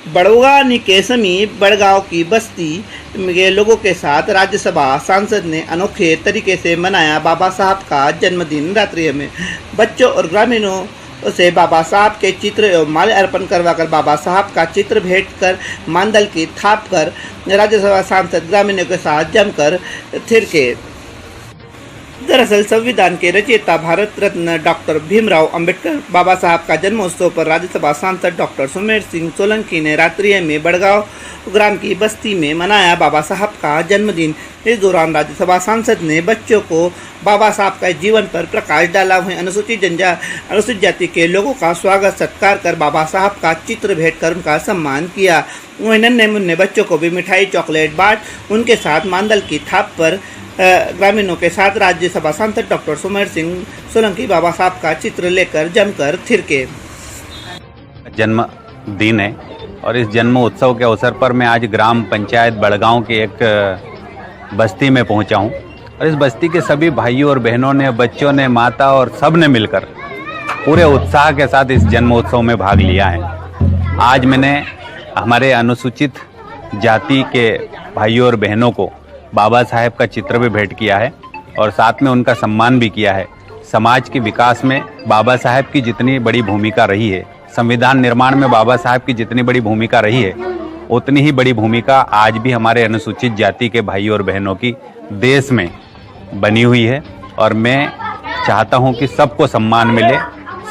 बड़वानी के समीप बड़गांव की बस्ती के लोगों के साथ राज्यसभा सांसद ने अनोखे तरीके से मनाया बाबा साहब का जन्मदिन। रात्रि में बच्चों और ग्रामीणों से बाबा साहब के चित्र एवं माल्य अर्पण करवाकर बाबा साहब का चित्र भेंट कर मांदल की थाप कर राज्यसभा सांसद ग्रामीणों के साथ जमकर थिरके। दरअसल संविधान के रचयिता भारत रत्न डॉक्टर भीमराव अंबेडकर बाबा साहब का जन्मोत्सव पर राज्यसभा सांसद डॉक्टर सुमेर सिंह सोलंकी ने रात्रि में बड़गांव ग्राम की बस्ती में मनाया बाबा साहब का जन्मदिन। इस दौरान राज्यसभा सांसद ने बच्चों को बाबा साहब का जीवन पर प्रकाश डाला। वहीं अनुसूचित जाति के लोगों का स्वागत सत्कार कर बाबा साहब का चित्र भेंट कर उनका सम्मान किया। वहीं नन्हे मुन्ने बच्चों को भी मिठाई चॉकलेट बांट उनके साथ मांदल की थाप पर ग्रामीणों के साथ राज्यसभा सांसद डॉक्टर सुमेर सिंह सोलंकी बाबा साहब का चित्र लेकर जमकर थिरके। जन्म दिन है और इस जन्म उत्सव के अवसर पर मैं आज ग्राम पंचायत बड़गांव के एक बस्ती में पहुंचा हूं और इस बस्ती के सभी भाइयों और बहनों ने, बच्चों ने, माता और सब ने मिलकर पूरे उत्साह के साथ इस जन्म उत्सव में भाग लिया है। आज मैंने हमारे अनुसूचित जाति के भाइयों और बहनों को बाबा साहेब का चित्र भी भेंट किया है और साथ में उनका सम्मान भी किया है। समाज के विकास में बाबा साहेब की जितनी बड़ी भूमिका रही है, संविधान निर्माण में बाबा साहेब की जितनी बड़ी भूमिका रही है, उतनी ही बड़ी भूमिका आज भी हमारे अनुसूचित जाति के भाइयों और बहनों की देश में बनी हुई है। और मैं चाहता हूं कि सबको सम्मान मिले,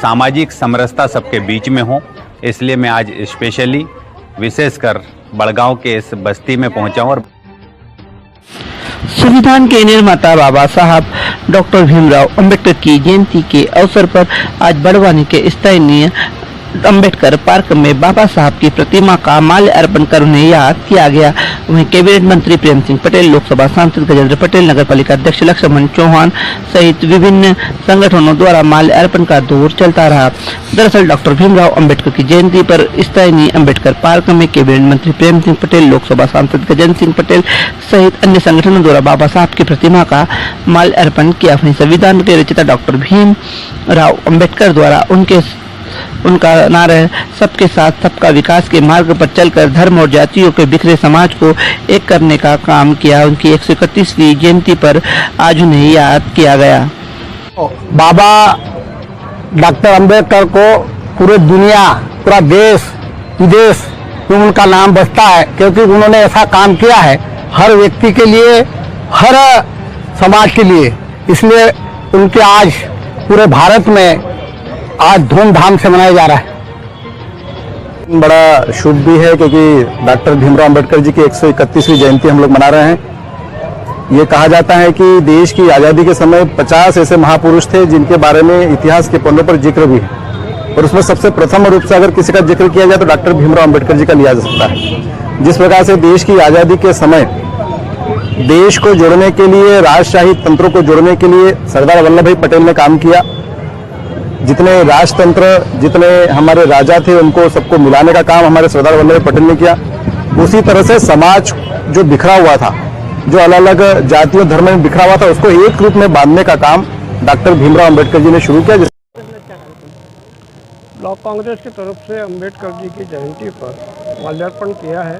सामाजिक समरसता सबके बीच में हो। इसलिए मैं आज स्पेशली विशेषकर बड़गांव के इस बस्ती में पहुंचा हूं। और संविधान के निर्माता बाबा साहब डॉक्टर भीमराव अंबेडकर की जयंती के अवसर पर आज बड़वानी के स्थानीय अंबेडकर पार्क में बाबा साहब की प्रतिमा का माल्य अर्पण कर उन्हें याद किया गया। वहीं कैबिनेट मंत्री प्रेम सिंह पटेल, लोकसभा सांसद गजेंद्र पटेल, नगरपालिका अध्यक्ष लक्ष्मण चौहान सहित विभिन्न संगठनों द्वारा माल्य अर्पण का दौर चलता रहा। दरअसल डॉक्टर भीमराव अंबेडकर की जयंती पर स्थानीय अंबेडकर पार्क में कैबिनेट मंत्री प्रेम सिंह पटेल, लोकसभा सांसद गजेंद्र सिंह पटेल सहित अन्य संगठनों द्वारा बाबा साहब की प्रतिमा का माल्य अर्पण किया। वहीं संविधान के रचयिता डॉक्टर भीमराव अंबेडकर द्वारा उनका नारा सबके साथ सबका विकास के मार्ग पर चलकर धर्म और जातियों के बिखरे समाज को एक करने का काम किया। उनकी 131वीं जयंती पर आज उन्हें याद किया गया। बाबा डॉक्टर अंबेडकर को पूरे दुनिया, पूरा देश विदेश में उनका नाम बसता है, क्योंकि उन्होंने ऐसा काम किया है हर व्यक्ति के लिए, हर समाज के लिए। इसलिए उनके आज पूरे भारत में आज धूमधाम से मनाया जा रहा है। बड़ा शुभ भी है क्योंकि डॉक्टर भीमराव अंबेडकर जी की 131वीं जयंती हम लोग मना रहे हैं। ये कहा जाता है कि देश की आज़ादी के समय 50 ऐसे महापुरुष थे जिनके बारे में इतिहास के पन्नों पर जिक्र भी है, और उसमें सबसे प्रथम रूप से अगर किसी का जिक्र किया जाए तो डॉक्टर भीमराव अंबेडकर जी का लिया जा सकता है। जिस प्रकार से देश की आज़ादी के समय देश को जोड़ने के लिए, राजशाही तंत्रों को जोड़ने के लिए सरदार वल्लभ भाई पटेल ने काम किया। जितने राजतंत्र, जितने हमारे राजा थे, उनको सबको मिलाने का काम हमारे सरदार वल्लभ भाई पटेल ने किया। उसी तरह से समाज जो बिखरा हुआ था, जो अलग अलग जातियों धर्म में बिखरा हुआ था, उसको एक रूप में बांधने का काम डॉक्टर भीमराव अंबेडकर जी ने शुरू किया। ब्लॉक कांग्रेस की तरफ से अंबेडकर जी की जयंती पर माल्यार्पण किया है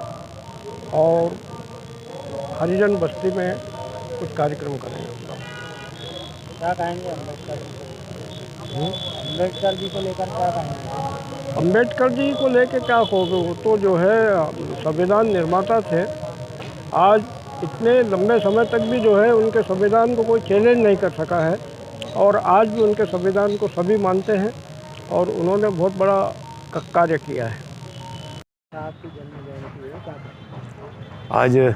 और हरिजन बस्ती में कुछ कार्यक्रम करेंगे। क्या कहेंगे अम्बेडकर जी को लेकर, क्या कहेंगे? अम्बेडकर जी को लेकर क्या कहोगे? वो तो जो है संविधान निर्माता थे। आज इतने लंबे समय तक भी जो है उनके संविधान को कोई चैलेंज नहीं कर सका है और आज भी उनके संविधान को सभी मानते हैं और उन्होंने बहुत बड़ा कार्य किया है। आपकी जन्म जयंती है, क्या कहेंगे? आज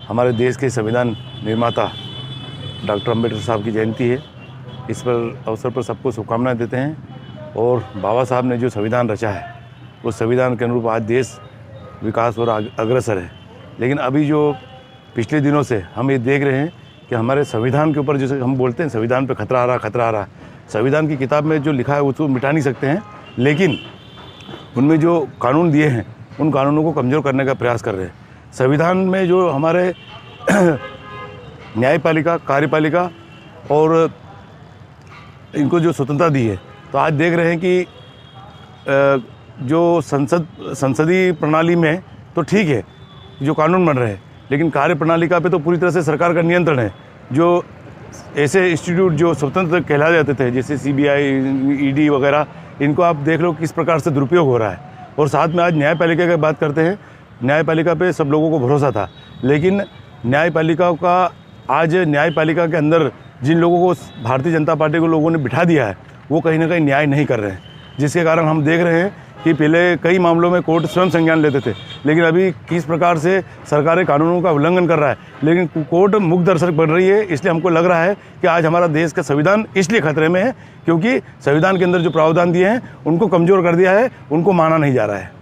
हमारे देश के संविधान निर्माता डॉक्टर अंबेडकर साहब की जयंती है। इस पर अवसर पर सबको शुभकामनाएं देते हैं और बाबा साहब ने जो संविधान रचा है उस संविधान के अनुरूप आज देश विकास और अग्रसर है। लेकिन अभी जो पिछले दिनों से हम ये देख रहे हैं कि हमारे संविधान के ऊपर, जैसे हम बोलते हैं संविधान पे खतरा आ रहा, खतरा आ रहा। संविधान की किताब में जो लिखा है उसको मिटा नहीं सकते हैं, लेकिन उनमें जो कानून दिए हैं उन कानूनों को कमज़ोर करने का प्रयास कर रहे हैं। संविधान में जो हमारे न्यायपालिका, कार्यपालिका और इनको जो स्वतंत्रता दी है, तो आज देख रहे हैं कि जो संसदीय प्रणाली में तो ठीक है जो कानून बन रहे हैं, लेकिन कार्य प्रणालिका पे तो पूरी तरह से सरकार का नियंत्रण है। जो ऐसे इंस्टीट्यूट जो स्वतंत्र कहलाए जाते थे जैसे CBI, ED वगैरह, इनको आप देख लो किस प्रकार से दुरुपयोग हो रहा है। और साथ में आज न्यायपालिका की बात करते हैं, न्यायपालिका पे सब लोगों को भरोसा था, लेकिन न्यायपालिका के अंदर जिन लोगों को भारतीय जनता पार्टी के लोगों ने बिठा दिया है वो कहीं ना कहीं न्याय नहीं कर रहे हैं, जिसके कारण हम देख रहे हैं कि पहले कई मामलों में कोर्ट स्वयं संज्ञान लेते थे, लेकिन अभी किस प्रकार से सरकारें कानूनों का उल्लंघन कर रहा है, लेकिन कोर्ट मुक्त दर्शक बन रही है। इसलिए हमको लग रहा है कि आज हमारा देश का संविधान इसलिए खतरे में है क्योंकि संविधान के अंदर जो प्रावधान दिए हैं उनको कमज़ोर कर दिया है, उनको माना नहीं जा रहा है।